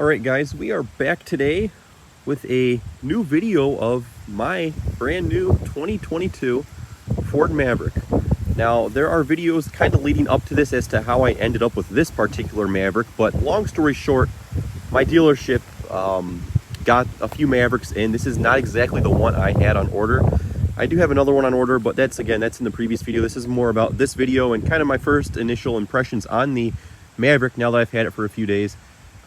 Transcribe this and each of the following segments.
Alright guys, we are back today with a new video of my brand new 2022 Ford Maverick. Now there are videos kind of leading up to this as to how I ended up with this particular Maverick, but long story short, my dealership got a few Mavericks in. This is not exactly the one I had on order. I do have another one on order, but that's in the previous video. This is more about this video and kind of my first initial impressions on the Maverick now that I've had it for a few days.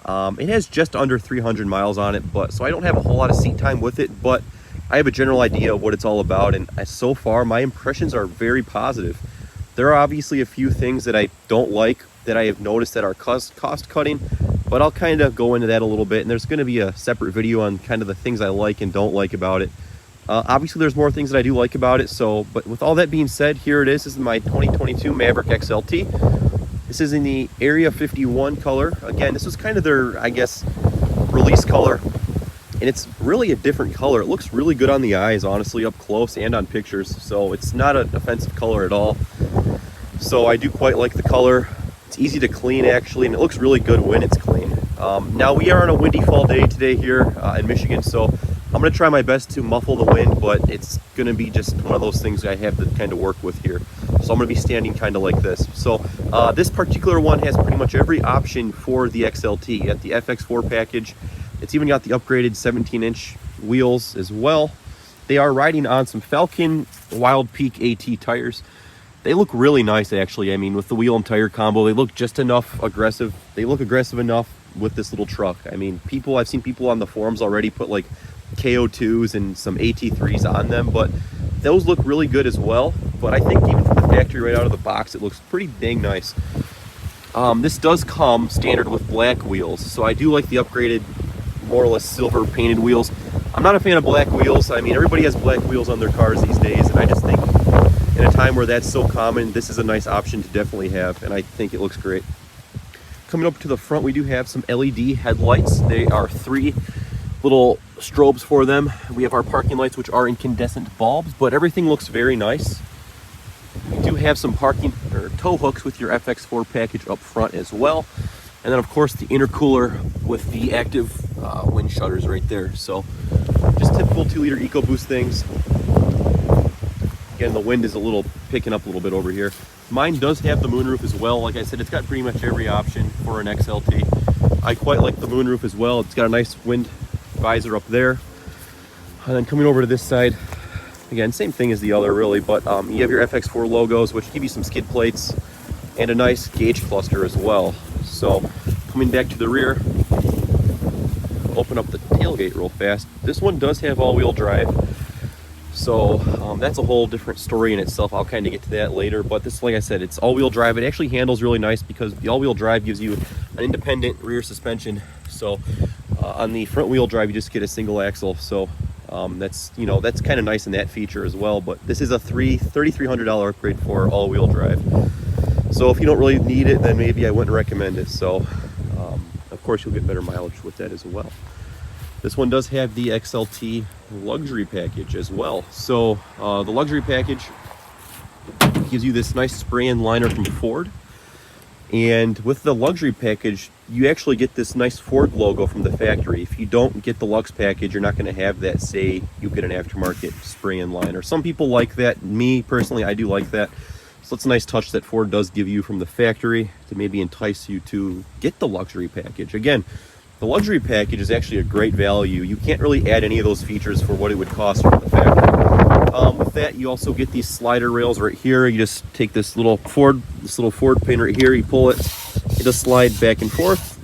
It has just under 300 miles on it, so I don't have a whole lot of seat time with it, but I have a general idea of what it's all about, and so far my impressions are very positive. There are obviously a few things that I don't like that I have noticed that are cost cutting, but I'll kind of go into that a little bit, and there's going to be a separate video on kind of the things I like and don't like about it. Obviously there's more things that I do like about it, but with all that being said, here it is. This is my 2022 Maverick XLT. This is in the Area 51 color. Again, this was kind of their, I guess, release color. And it's really a different color. It looks really good on the eyes, honestly, up close and on pictures. So it's not an offensive color at all. So I do quite like the color. It's easy to clean, actually, and it looks really good when it's clean. Now, we are on a windy fall day today here in Michigan, so I'm going to try my best to muffle the wind, but it's going to be just one of those things I have to kind of work with here. So I'm going to be standing kind of like this. So this particular one has pretty much every option for the XLT. You got the FX4 package. It's even got the upgraded 17-inch wheels as well. They are riding on some Falcon Wild Peak AT tires. They look really nice, actually. I mean, with the wheel and tire combo, they look just enough aggressive. They look aggressive enough with this little truck. I mean, I've seen people on the forums already put like KO2s and some AT3s on them, but those look really good as well. But I think even from the factory right out of the box, it looks pretty dang nice. This does come standard with black wheels, so I do like the upgraded, more or less silver painted wheels. I'm not a fan of black wheels. I mean, everybody has black wheels on their cars these days, and I just think in a time where that's so common, this is a nice option to definitely have, and I think it looks great. Coming up to the front, we do have some LED headlights. They are 3 little strobes for them. We have our parking lights, which are incandescent bulbs, but everything looks very nice. We do have some parking or tow hooks with your FX4 package up front as well. And then of course the intercooler with the active wind shutters right there. So just typical 2-liter EcoBoost things. Again, the wind is picking up a little bit over here. Mine does have the moonroof as well. Like I said, it's got pretty much every option for an XLT. I quite like the moonroof as well. It's got a nice wind visor up there. And then coming over to this side, again, same thing as the other really, but you have your FX4 logos, which give you some skid plates and a nice gauge cluster as well. So coming back to the rear, open up the tailgate real fast. This one does have all-wheel drive, so that's a whole different story in itself. I'll kind of get to that later, but this, like I said, it's all-wheel drive. It actually handles really nice because the all-wheel drive gives you an independent rear suspension. So on the front wheel drive, you just get a single axle. So that's kind of nice in that feature as well. But this is a $3,300 upgrade for all-wheel drive. So if you don't really need it, then maybe I wouldn't recommend it. So of course you'll get better mileage with that as well. This one does have the XLT luxury package as well. So the luxury package gives you this nice spray-in liner from Ford. And with the luxury package, you actually get this nice Ford logo from the factory. If you don't get the Lux package, you're not going to have that, say, you get an aftermarket spray-in liner. Some people like that. Me, personally, I do like that. So it's a nice touch that Ford does give you from the factory to maybe entice you to get the luxury package. Again, the luxury package is actually a great value. You can't really add any of those features for what it would cost from the factory. With that, you also get these slider rails right here. You just take this little Ford pin right here, you pull it, it'll slide back and forth.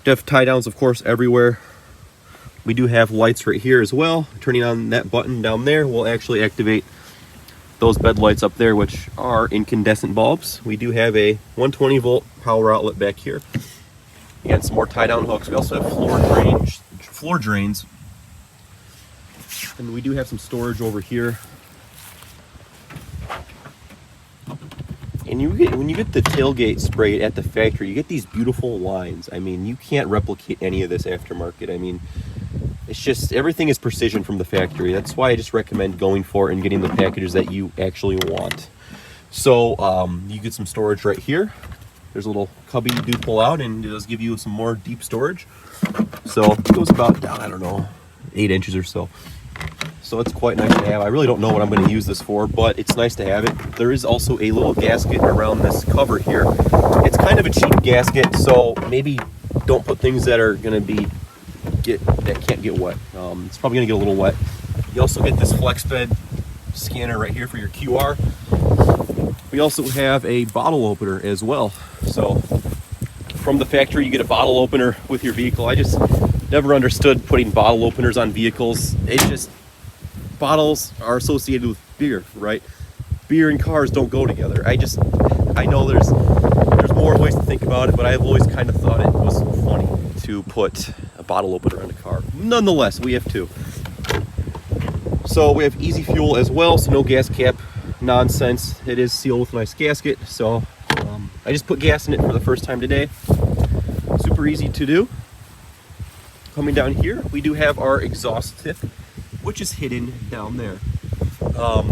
We have tie downs, of course, everywhere. We do have lights right here as well. Turning on that button down there will actually activate those bed lights up there, which are incandescent bulbs. We do have a 120 volt power outlet back here and some more tie down hooks. We also have floor drains. And we do have some storage over here. And when you get the tailgate sprayed at the factory, you get these beautiful lines. I mean, you can't replicate any of this aftermarket. I mean, it's just, everything is precision from the factory. That's why I just recommend going for it and getting the packages that you actually want. So you get some storage right here. There's a little cubby you do pull out, and it does give you some more deep storage. So it goes about down, I don't know, 8 inches or so. So it's quite nice to have. I really don't know what I'm going to use this for, but it's nice to have it. There is also a little gasket around this cover here. It's kind of a cheap gasket, so maybe don't put things that are going to that can't get wet. It's probably going to get a little wet. You also get this flex bed scanner right here for your QR. We also have a bottle opener as well. So from the factory, you get a bottle opener with your vehicle. I just never understood putting bottle openers on vehicles. It's just, bottles are associated with beer, right? Beer and cars don't go together. I know there's more ways to think about it, but I've always kind of thought it was funny to put a bottle opener on a car. Nonetheless, we have two. So we have easy fuel as well, so no gas cap nonsense. It is sealed with a nice gasket, so I just put gas in it for the first time today. Super easy to do. Coming down here, we do have our exhaust tip, which is hidden down there.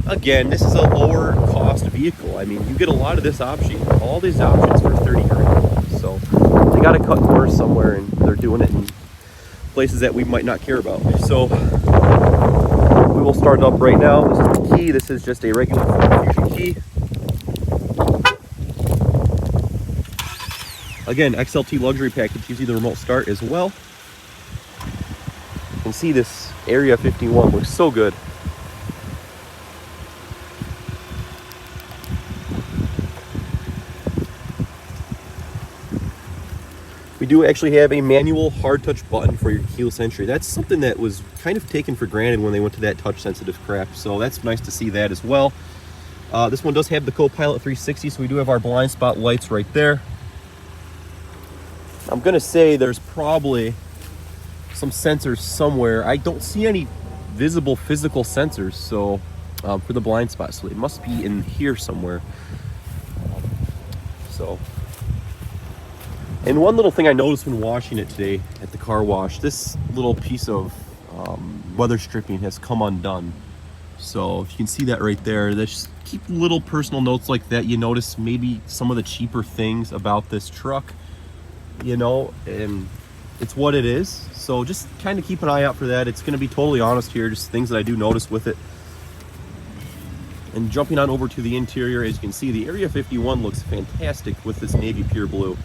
Again, this is a lower cost vehicle. I mean, you get a lot of this option, all these options for 30 grand. So they got to cut corners somewhere, and they're doing it in places that we might not care about. So we will start it up right now. This is the key. This is just a regular Ford Fusion key. Again, XLT luxury package gives you the remote start as well. You can see this Area 51 looks so good. We do actually have a manual hard touch button for your keyless entry. That's something that was kind of taken for granted when they went to that touch sensitive crap. So that's nice to see that as well. This one does have the Copilot 360, so we do have our blind spot lights right there. I'm gonna say there's probably some sensors somewhere. I don't see any visible physical sensors, so for the blind spot, so it must be in here somewhere. So, and one little thing I noticed when washing it today at the car wash, this little piece of weather stripping has come undone. So if you can see that right there, just keep little personal notes like that. You notice maybe some of the cheaper things about this truck, you know, and it's what it is. So just kind of keep an eye out for that. It's going to be totally honest here, just things that I do notice with it. And jumping on over to the interior, as you can see, the Area 51 looks fantastic with this navy pure blue.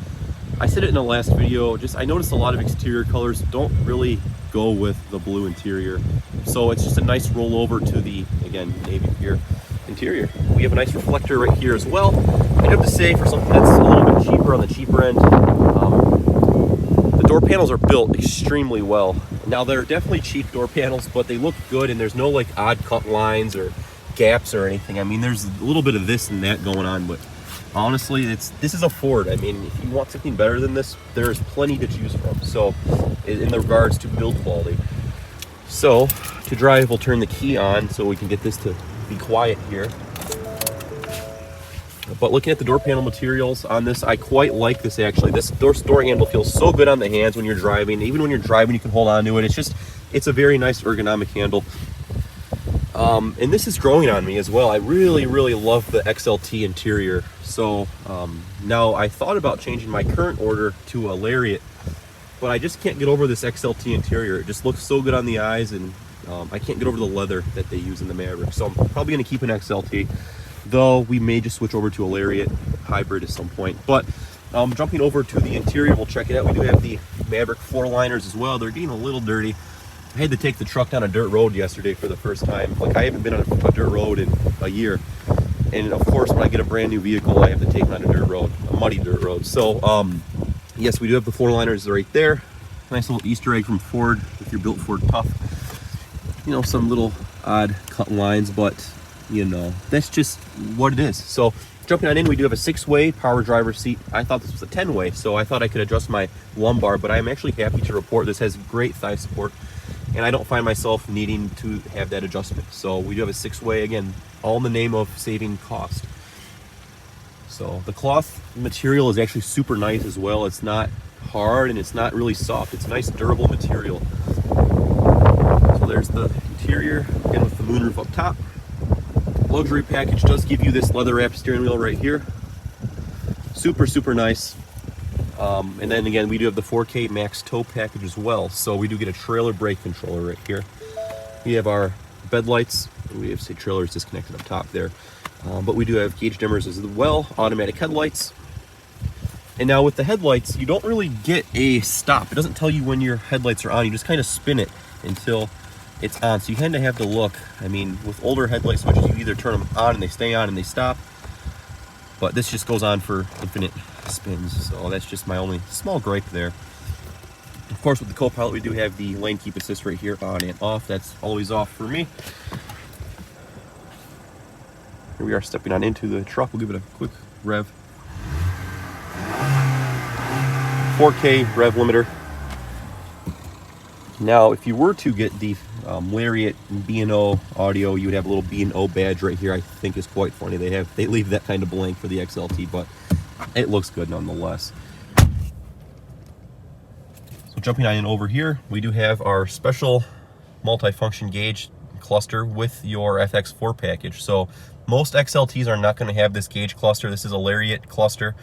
I said it in the last video, I noticed a lot of exterior colors don't really go with the blue interior. So it's just a nice rollover to the, again, navy pure interior. We have a nice reflector right here as well. I have to say, for something that's a little bit cheaper on the cheaper end, the door panels are built extremely well. Now, they're definitely cheap door panels, but they look good, and there's no like odd cut lines or gaps or anything. I mean, there's a little bit of this and that going on, but honestly, this is a Ford. I mean, if you want something better than this, there's plenty to choose from. So in regards to build quality. So to drive, we'll turn the key on so we can get this to be quiet here. But looking at the door panel materials on this, I quite like this actually. This door handle feels so good on the hands when you're driving. Even when you're driving, you can hold on to it. It's a very nice ergonomic handle. And this is growing on me as well. I really, really love the XLT interior. So now I thought about changing my current order to a Lariat, but I just can't get over this XLT interior. It just looks so good on the eyes, and I can't get over the leather that they use in the Maverick. So I'm probably going to keep an XLT, though we may just switch over to a Lariat hybrid at some point. But jumping over to the interior, we'll check it out. We do have the Maverick floor liners as well. They're getting a little dirty. I had to take the truck down a dirt road yesterday for the first time. Like, I haven't been on a dirt road in a year. And of course, when I get a brand new vehicle, I have to take it on a dirt road, a muddy dirt road. So yes, we do have the floor liners right there. Nice little Easter egg from Ford if you're built Ford tough. You know, some little odd cut lines, but you know, that's just what it is. So jumping on in, we do have a 6-way power driver seat. I thought this was a 10-way, so I thought I could adjust my lumbar, but I'm actually happy to report this has great thigh support, and I don't find myself needing to have that adjustment. So we do have a 6-way, again, all in the name of saving cost. So the cloth material is actually super nice as well. It's not hard and it's not really soft. It's nice, durable material. So there's the interior, again with the moonroof up top. Luxury package does give you this leather wrap steering wheel right here. Super nice. And then again, we do have the 4K Max tow package as well. So we do get a trailer brake controller right here. We have our bed lights. We have, say, trailers disconnected up top there. But we do have gauge dimmers as well, automatic headlights. And now with the headlights, you don't really get a stop. It doesn't tell you when your headlights are on. You just kind of spin it until it's on. So you kind of have to look. I mean, with older headlight switches, you either turn them on and they stay on and they stop. But this just goes on for infinite spins. So that's just my only small gripe there. Of course, with the co-pilot, we do have the lane keep assist right here, on and off. That's always off for me. Here we are stepping on into the truck. We'll give it a quick rev. 4K rev limiter. Now, if you were to get the Lariat B&O audio, you would have a little B&O badge right here. I think is quite funny. They leave that kind of blank for the XLT, but it looks good nonetheless. So jumping on in over here, we do have our special multifunction gauge cluster with your FX4 package. So most XLTs are not going to have this gauge cluster. This is a Lariat cluster.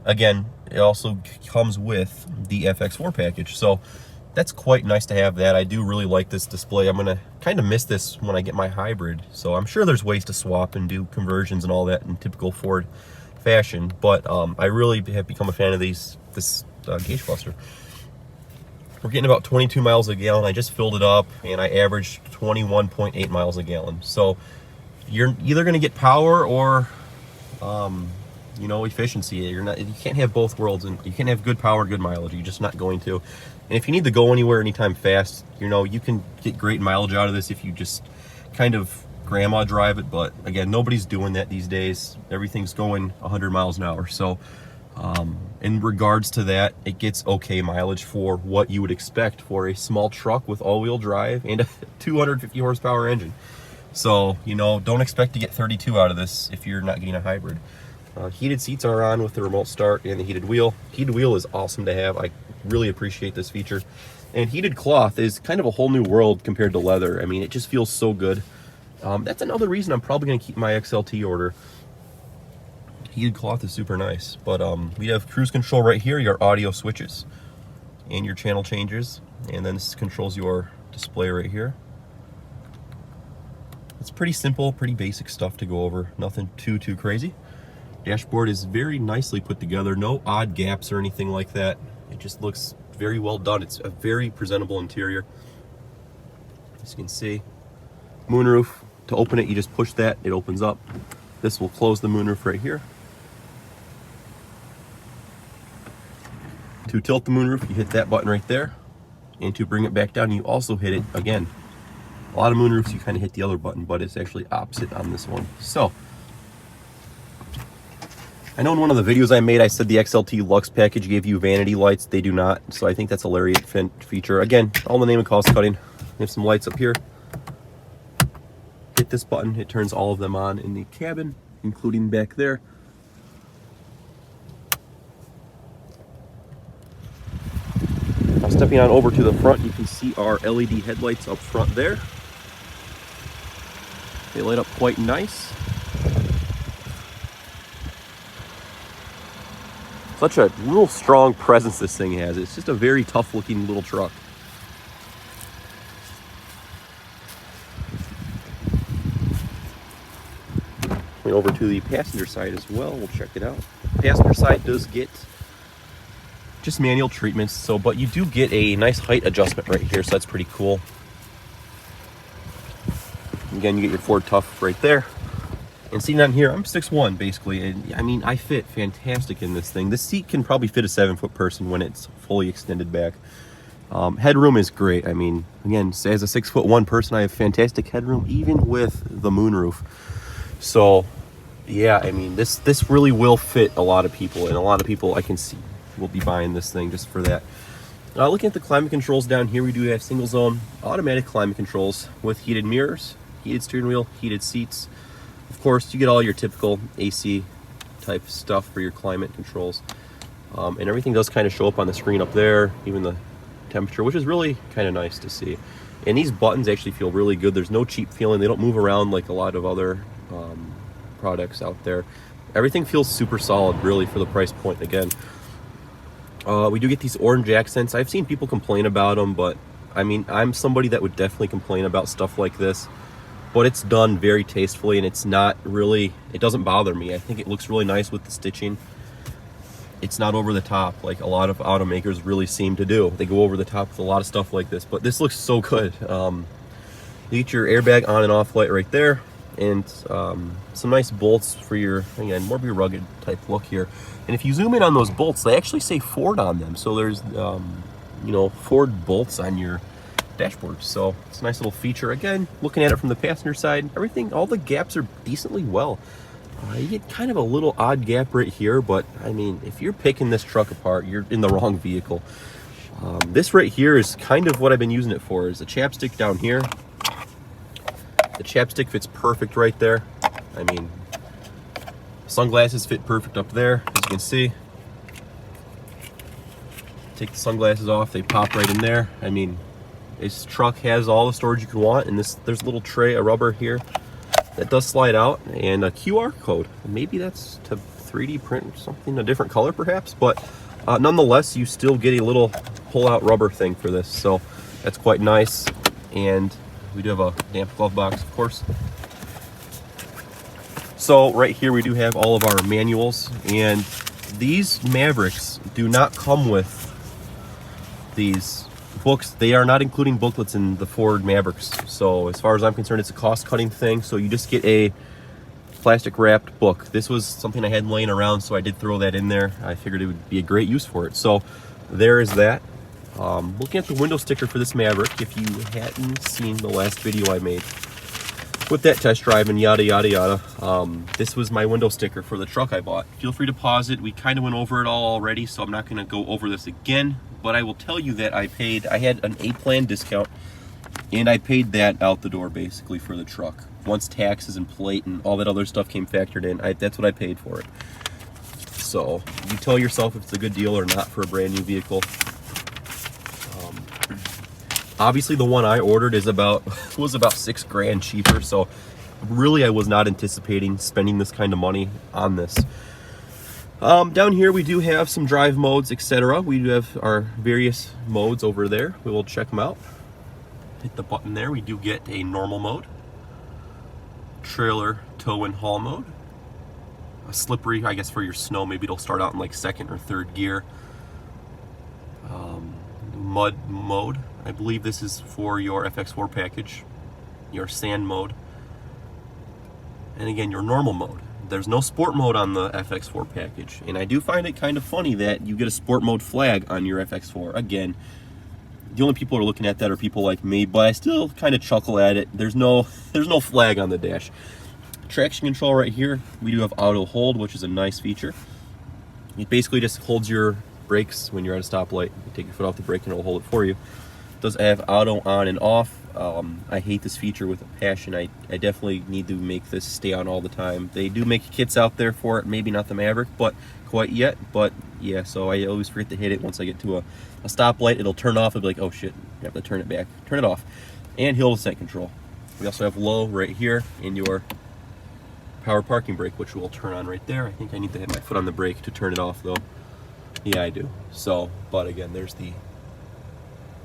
Again, it also comes with the FX4 package. So that's quite nice to have that. I do really like this display. I'm going to kind of miss this when I get my hybrid. So I'm sure there's ways to swap and do conversions and all that in typical Ford fashion. But I really have become a fan of this gauge cluster. We're getting about 22 miles a gallon. I just filled it up and I averaged 21.8 miles a gallon. So you're either going to get power or you know, efficiency. You can't have both worlds, and you can't have good power, good mileage. You're just not going to. And if you need to go anywhere anytime fast, you know, you can get great mileage out of this if you just kind of grandma drive it. But again, nobody's doing that these days. Everything's going 100 miles an hour. So in regards to that, it gets okay mileage for what you would expect for a small truck with all-wheel drive and a 250 horsepower engine. So, you know, don't expect to get 32 out of this if you're not getting a hybrid. Heated seats are on with the remote start and the heated wheel. Heated wheel is awesome to have. I really appreciate this feature. And heated cloth is kind of a whole new world compared to leather. I mean, it just feels so good. That's another reason I'm probably going to keep my XLT order. Heated cloth is super nice. But we have cruise control right here, your audio switches and your channel changes. And then this controls your display right here. It's pretty simple, pretty basic stuff to go over. Nothing too crazy. Dashboard is very nicely put together. No odd gaps or anything like that. It just looks very well done. It's a very presentable interior. As you can see, moonroof. To open it, you just push that, it opens up. This will close the moonroof right here. To tilt the moonroof, you hit that button right there. And to bring it back down, you also hit it again. A lot of moonroofs, you kind of hit the other button, but it's actually opposite on this one. So, I know in one of the videos I made, I said the XLT Lux package gave you vanity lights. They do not, so I think that's a Lariat feature. Again, all the name of cost cutting. We have some lights up here. Hit this button, it turns all of them on in the cabin, including back there. Now stepping on over to the front, you can see our LED headlights up front there. They light up quite nice. Such a real strong presence this thing has. It's just a very tough looking little truck. Going over to the passenger side as well, we'll check it out. Passenger side does get just manual treatments, but you do get a nice height adjustment right here, so that's pretty cool. Again, you get your Ford Tough right there. And sitting down here, I'm 6'1" basically, and I mean, I fit fantastic in this thing. This seat can probably fit a 7-foot person when it's fully extended back. Headroom is great. I mean, again, as a 6'1" person, I have fantastic headroom, even with the moonroof. So, yeah, I mean, this really will fit a lot of people, and a lot of people I can see will be buying this thing just for that. Looking at the climate controls down here, we do have single zone automatic climate controls with heated mirrors, heated steering wheel, heated seats. Of course, you get all your typical AC type stuff for your climate controls. And everything does kind of show up on the screen up there, even the temperature, which is really kind of nice to see. And these buttons actually feel really good. There's no cheap feeling. They don't move around like a lot of other products out there. everything feels super solid, really, for the price point. Again, we do get these orange accents. I've seen people complain about them, but I mean, I'm somebody that would definitely complain about stuff like this. But it's done very tastefully, and it's not really, it doesn't bother me. I think it looks really nice with the stitching. It's not over the top like a lot of automakers really seem to do. They go over the top with a lot of stuff like this, but this looks so good. You get your airbag on and off light right there, and some nice bolts for your, again, more of your rugged type look here. And if you zoom in on those bolts, they actually say Ford on them. So there's, you know, Ford bolts on your dashboard. So it's a nice little feature. Again, looking at it from the passenger side, everything, all the gaps are decently well. You get kind of a little odd gap right here, but I mean, if you're picking this truck apart, you're in the wrong vehicle. This right here is kind of what I've been using it for, is a chapstick down here. The chapstick fits perfect right there. I mean, sunglasses fit perfect up there, as you can see. Take the sunglasses off, they pop right in there. I mean, this truck has all the storage you can want, and there's a little tray of rubber here that does slide out, and a QR code. Maybe that's to 3D print something, a different color perhaps, but nonetheless, you still get a little pull-out rubber thing for this, so that's quite nice. And we do have a damp glove box, of course. So right here we do have all of our manuals, and these Mavericks do not come with these books. They are not including booklets in the Ford Mavericks. So as far as I'm concerned, it's a cost-cutting thing. So you just get a plastic wrapped book. This was something I had laying around, so I did throw that in there. I figured it would be a great use for it. So there is that. Looking at the window sticker for this Maverick, if you hadn't seen the last video I made with that test drive and yada yada yada, this was my window sticker for the truck I bought. Feel free to pause it. We kind of went over it all already, so I'm not going to go over this again. But I will tell you that I had an A-plan discount, and I paid that out the door basically for the truck. Once taxes and plate and all that other stuff came factored in, that's what I paid for it. So you tell yourself if it's a good deal or not for a brand new vehicle. Obviously the one I ordered was about $6 grand cheaper, so really I was not anticipating spending this kind of money on this. Down here we do have some drive modes, etc. We do have our various modes over there. We will check them out. Hit the button there. We do get a normal mode, trailer tow and haul mode, a slippery, I guess for your snow, maybe it'll start out in like second or third gear. Mud mode, I believe this is for your FX4 package, your sand mode, and again your normal mode. There's no sport mode on the FX4 package, and I do find it kind of funny that you get a sport mode flag on your FX4. Again, the only people who are looking at that are people like me, but I still kind of chuckle at it. There's no flag on the dash. Traction control right here, we do have auto hold, which is a nice feature. It basically just holds your brakes when you're at a stoplight. You take your foot off the brake and it'll hold it for you. It does have auto on and off. I hate this feature with a passion. I definitely need to make this stay on all the time. They do make kits out there for it, maybe not the Maverick, but quite yet. But yeah, so I always forget to hit it. Once I get to a stoplight, it'll turn off. I'll be like, oh shit, you have to turn it back, turn it off. And hill descent control. We also have low right here in your power parking brake, which will turn on right there. I think I need to hit my foot on the brake to turn it off though. Yeah, I do. So, but again, there's the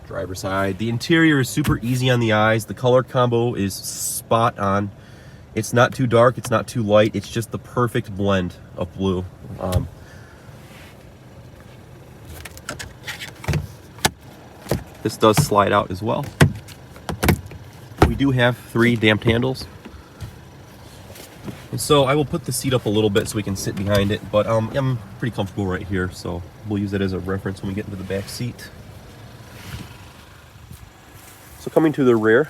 driver's side. The interior is super easy on the eyes. The color combo is spot on. It's not too dark, it's not too light. It's just the perfect blend of blue. This does slide out as well. We do have 3 damped handles. And so I will put the seat up a little bit so we can sit behind it, but I'm pretty comfortable right here, so we'll use it as a reference when we get into the back seat. So coming to the rear,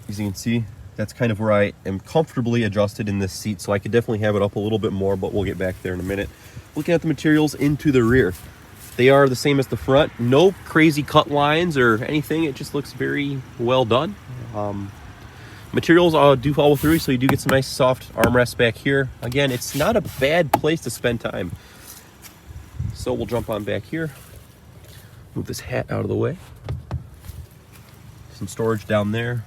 as you can see, that's kind of where I am comfortably adjusted in this seat, so I could definitely have it up a little bit more, but we'll get back there in a minute. Looking at the materials into the rear, they are the same as the front. No crazy cut lines or anything. It just looks very well done. Materials do follow through, so you do get some nice soft armrests back here. Again, it's not a bad place to spend time. So we'll jump on back here. Move this hat out of the way. Some storage down there.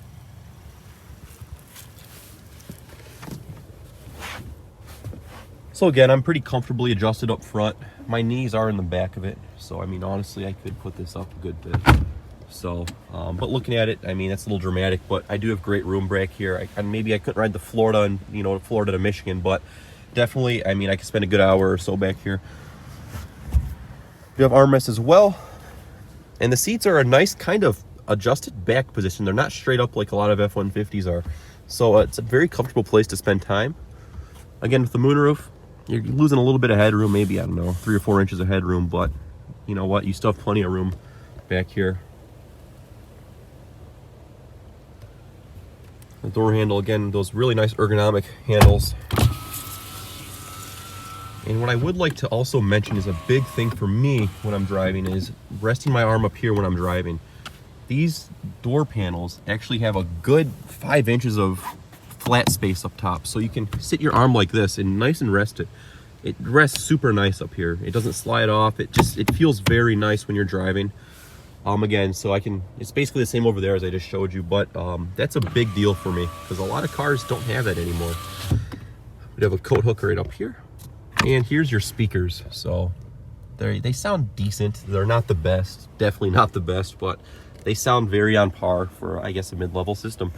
So again, I'm pretty comfortably adjusted up front. My knees are in the back of it, so I mean, honestly, I could put this up a good bit. So, but looking at it, I mean, that's a little dramatic, but I do have great room back here. Maybe I couldn't ride the Florida and, you know, Florida to Michigan, but definitely, I mean, I could spend a good hour or so back here. You have armrests as well, and the seats are a nice kind of adjusted back position. They're not straight up like a lot of F-150s are, so it's a very comfortable place to spend time. Again, with the moonroof, you're losing a little bit of headroom, maybe, I don't know, 3 or 4 inches of headroom, but you know what, you still have plenty of room back here. The door handle, again, those really nice ergonomic handles. And what I would like to also mention is a big thing for me when I'm driving is resting my arm up here when I'm driving. These door panels actually have a good 5 inches of flat space up top, so you can sit your arm like this and nice and rest it. It rests super nice up here. It doesn't slide off. It feels very nice when you're driving. Again, so it's basically the same over there as I just showed you, but that's a big deal for me because a lot of cars don't have that anymore. We have a coat hooker right up here, and here's your speakers. So they sound decent. They're not the best, definitely not the best, but they sound very on par for, I guess, a mid-level system.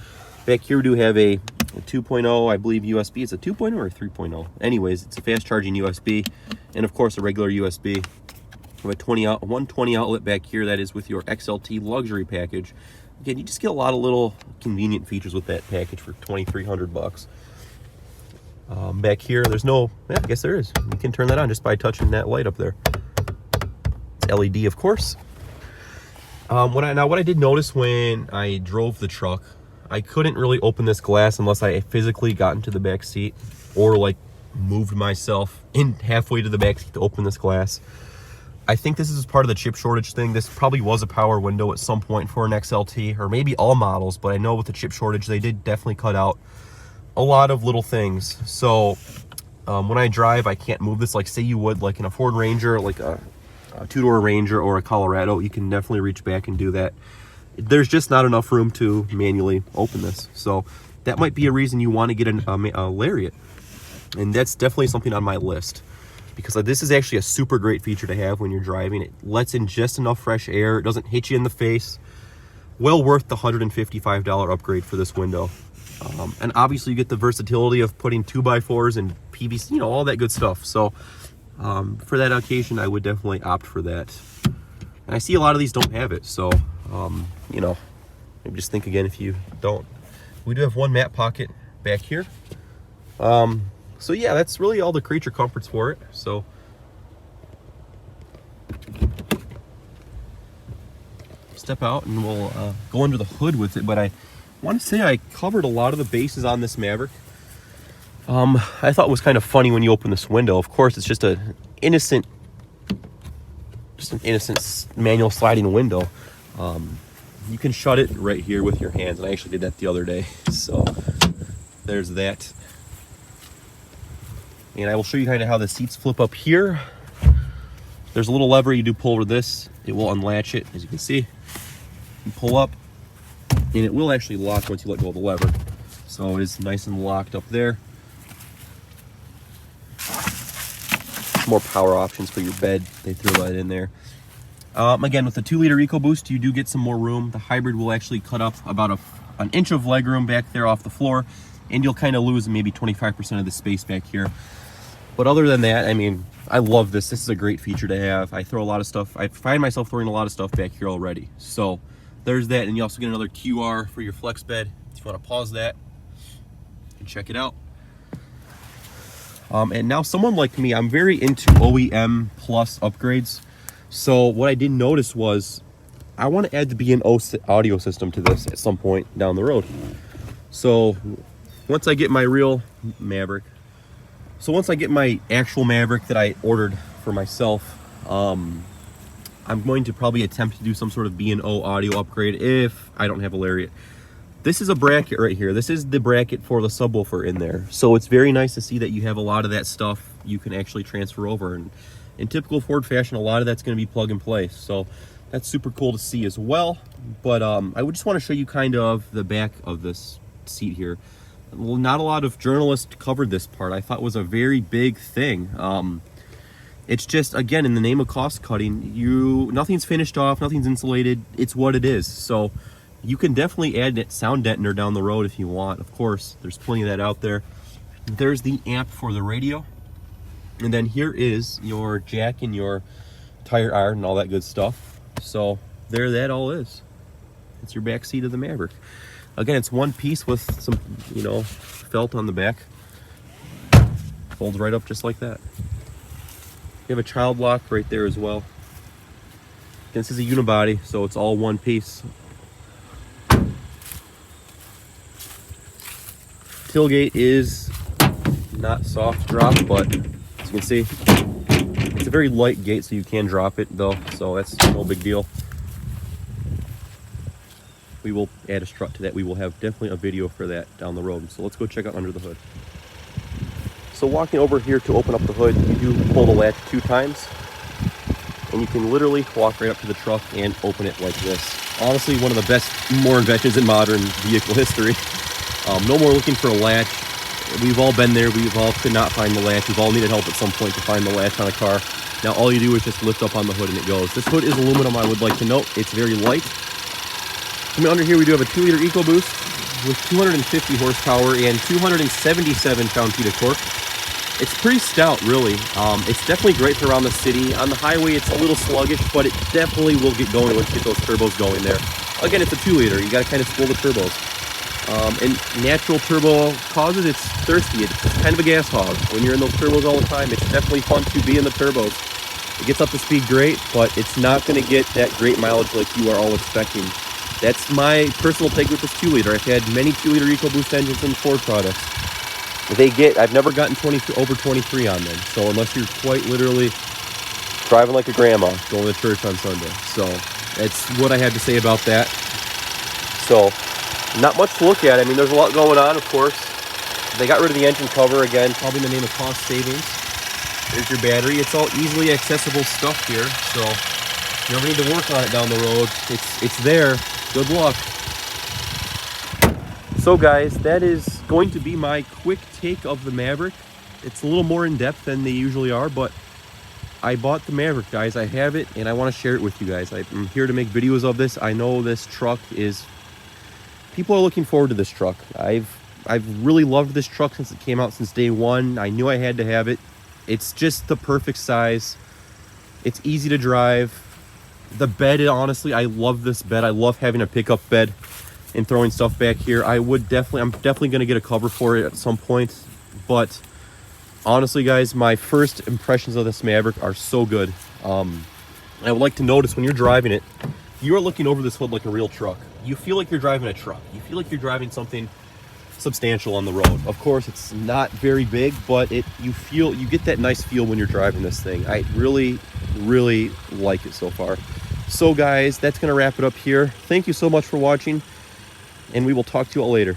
Back here we do have a 2.0, I believe, USB. It's a 2.0 or a 3.0. Anyways, it's a fast charging USB, and of course a regular USB. We have a 120 outlet back here. That is with your XLT luxury package. Again, you just get a lot of little convenient features with that package for $2,300. Back here, there's no, yeah, I guess there is. You can turn that on just by touching that light up there. It's LED, of course. What I did notice when I drove the truck, I couldn't really open this glass unless I physically got into the back seat or like moved myself in halfway to the back seat to open this glass. I think this is part of the chip shortage thing. This probably was a power window at some point for an XLT, or maybe all models, but I know with the chip shortage, they did definitely cut out a lot of little things. So when I drive, I can't move this like say you would like in a Ford Ranger, like a two-door Ranger or a Colorado. You can definitely reach back and do that. There's just not enough room to manually open this. So that might be a reason you want to get a Lariat. And that's definitely something on my list, because this is actually a super great feature to have when you're driving. It lets in just enough fresh air. It doesn't hit you in the face. Well worth the $155 upgrade for this window. And obviously you get the versatility of putting 2x4s and PVC, you know, all that good stuff. So for that occasion, I would definitely opt for that. And I see a lot of these don't have it. So, you know, maybe just think again if you don't. We do have one mat pocket back here. So yeah, that's really all the creature comforts for it. So step out and we'll go under the hood with it. But I want to say I covered a lot of the bases on this Maverick. I thought it was kind of funny when you open this window. Of course, it's just an innocent manual sliding window. You can shut it right here with your hands, and I actually did that the other day. So there's that. And I will show you kind of how the seats flip up here. There's a little lever you do pull over this. It will unlatch it, as you can see. You pull up, and it will actually lock once you let go of the lever. So it is nice and locked up there. More power options for your bed. They throw that in there. Again, with the 2-liter EcoBoost, you do get some more room. The hybrid will actually cut up about an inch of legroom back there off the floor, and you'll kind of lose maybe 25% of the space back here. But other than that, I mean, I love this. This is a great feature to have. I throw a lot of stuff. I find myself throwing a lot of stuff back here already. So there's that, and you also get another QR for your flex bed. If you want to pause that and check it out. And now someone like me, I'm very into OEM plus upgrades. So what I did notice was I want to add the B&O audio system to this at some point down the road. So once I get my real Maverick, once I get my actual Maverick that I ordered for myself, I'm going to probably attempt to do some sort of B&O audio upgrade if I don't have a Lariat. This is a bracket right here. This is the bracket for the subwoofer in there. So it's very nice to see that you have a lot of that stuff you can actually transfer over. And in typical Ford fashion, a lot of that's going to be plug and play. So that's super cool to see as well. But I would just want to show you kind of the back of this seat here. Not a lot of journalists covered this part. I thought it was a very big thing. It's just, again, in the name of cost cutting, nothing's finished off, nothing's insulated. It's what it is. So you can definitely add that sound deadener down the road if you want. Of course, there's plenty of that out there. There's the amp for the radio. And then here is your jack and your tire iron and all that good stuff. So there that all is. It's your back seat of the Maverick. Again, it's one piece with some, felt on the back. Folds right up just like that. You have a child lock right there as well. This is a unibody, so it's all one piece. Tailgate is not soft drop, but as you can see, it's a very light gate, so you can drop it though, so that's no big deal. We will add a strut to that. We will have definitely a video for that down the road. So let's go check out under the hood. So walking over here to open up the hood, you do pull the latch 2 times, and you can literally walk right up to the truck and open it like this. Honestly, one of the best more inventions in modern vehicle history. No more looking for a latch. We've all been there. We've all could not find the latch. We've all needed help at some point to find the latch on a car. Now all you do is just lift up on the hood and it goes. This hood is aluminum, I would like to note. It's very light. Coming under here, we do have a 2-liter EcoBoost with 250 horsepower and 277 pound-feet of torque. It's pretty stout, really. It's definitely great for around the city. On the highway, it's a little sluggish, but it definitely will get going once you get those turbos going there. Again, it's a 2-liter. You got to kind of spool the turbos. And natural turbo causes it's thirsty. It's kind of a gas hog. When you're in those turbos all the time, it's definitely fun to be in the turbos. It gets up to speed great, but it's not going to get that great mileage like you are all expecting. That's my personal take with this 2-liter. I've had many 2-liter EcoBoost engines in Ford products. I've never gotten over 23 on them. So unless you're quite literally driving like a grandma going to church on Sunday. So that's what I had to say about that. So not much to look at. I mean, there's a lot going on, of course. They got rid of the engine cover again, probably in the name of cost savings. There's your battery. It's all easily accessible stuff here. So if you ever need to work on it down the road, it's there. Good luck. So guys, that is going to be my quick take of the Maverick. It's a little more in-depth than they usually are, but I bought the Maverick, guys. I have it, and I want to share it with you guys. I'm here to make videos of this. I know this truck is... People are looking forward to this truck. I've really loved this truck since it came out, since day one. I knew I had to have it. It's just the perfect size. It's easy to drive. The bed, honestly, I love this bed. I love having a pickup bed and throwing stuff back here. I'm definitely going to get a cover for it at some point. But honestly, guys, my first impressions of this Maverick are so good. I would like to notice when you're driving it, you are looking over this hood like a real truck. You feel like you're driving a truck. You feel like you're driving something substantial on the road. Of course, it's not very big, but you get that nice feel when you're driving this thing. I really, really like it so far. So guys, that's going to wrap it up here. Thank you so much for watching, and we will talk to you all later.